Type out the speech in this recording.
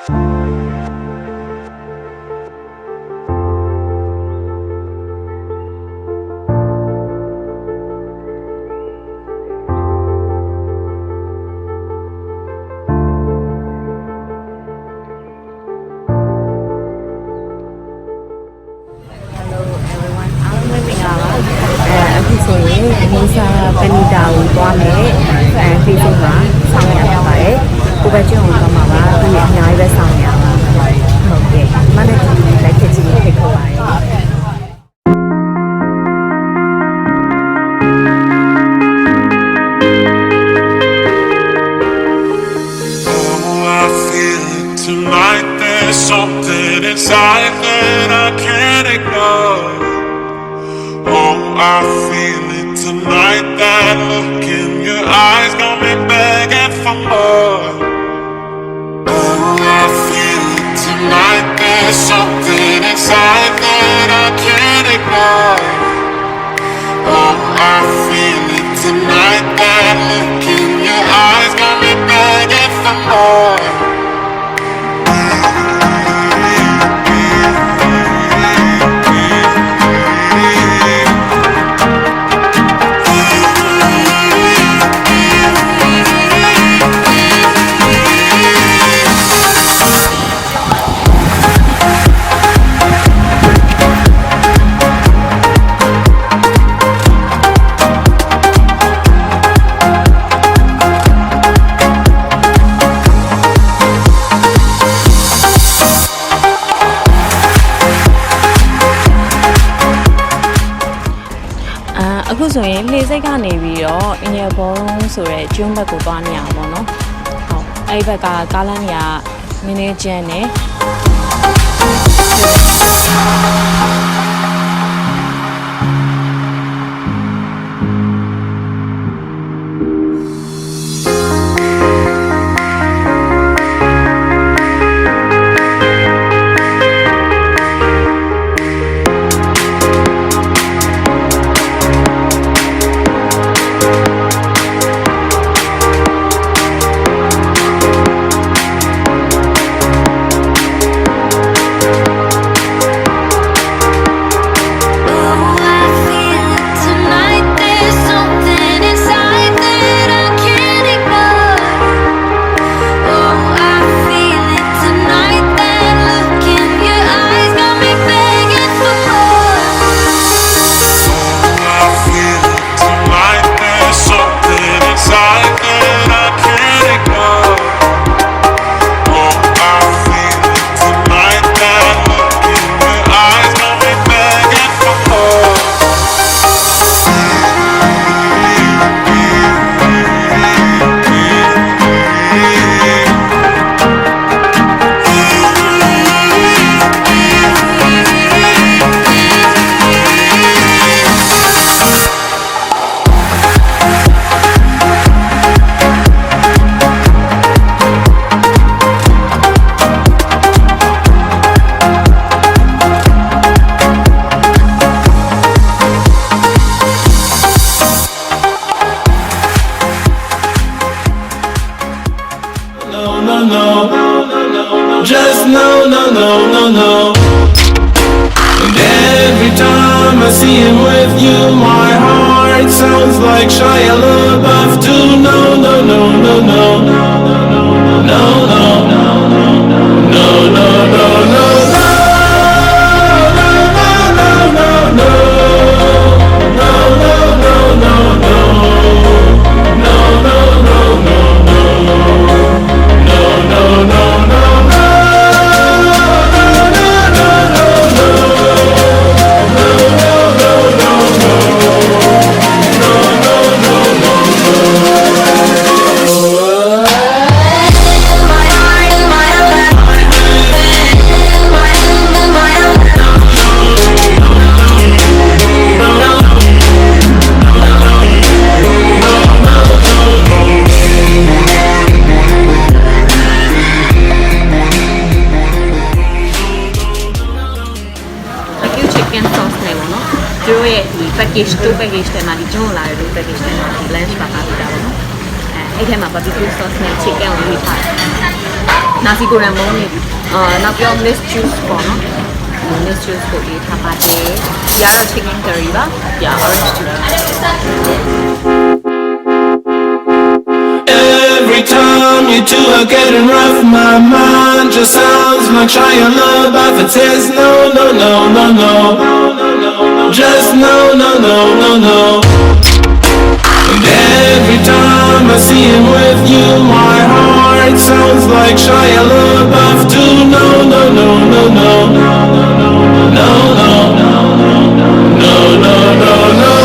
NUSA Penida ကိုသွားမယ်ဖေးဆုံးမှာဆောင်းရရပါတယ်ကိုပဲကျွန်းကိုသွားမှာပါဒီအများကြီးပဲဆောင်းရပါဟုတ်ကဲ့မနေ့ကလိုက်ခဲ့ချင်ဖိတ်ခေါ်ပါတယ် Tonight there's something inside that I can't ignore. Oh, I feel it tonight. That look in your eyes got me begging for more. Oh, I feel it tonight. There's something inside that I can't ignore. Oh, I feel it tonight. That look in your eyes got me begging for more.အခုဆိုရင်လေစိတ်ကနေပြီးတော့အင်ဂျင်ဘုံဆိုရဲကျွန်းဘက်ကိုသွားနေရပါတော့เนาะဟုတ်အဲ့ဘက်ကကားလမ်းကြီးကနည်းနည်းကျန်းနေ Just no. And every time I see him with you, my heart sounds like Shia LaBeouf too. No. package 2 package ထဲမှာဒီကျွန်းလာတဲ့ package ထဲမှာဒီ lunch ပါပါပြတာပေါ့နော်အဲ့ထဲမှာ barbecue sauce နဲ့ chicken ကိုရွေးထားတယ် nasi goreng mong niနောက်ပြော mixed juice ပေါ့နော် mixed juice ကိုရေးထားပါတယ်ဒီကတော့ chicken curry ပါဒီ orange juice Every time you two are getting rough, my mind just sounds like Shia LaBeouf. It says no, no, no, no, no, just no, no, no, no, no. And every time I see him with you, my heart sounds like Shia LaBeouf too. No, no, no, no, no, no, no, no, no, no, no, no.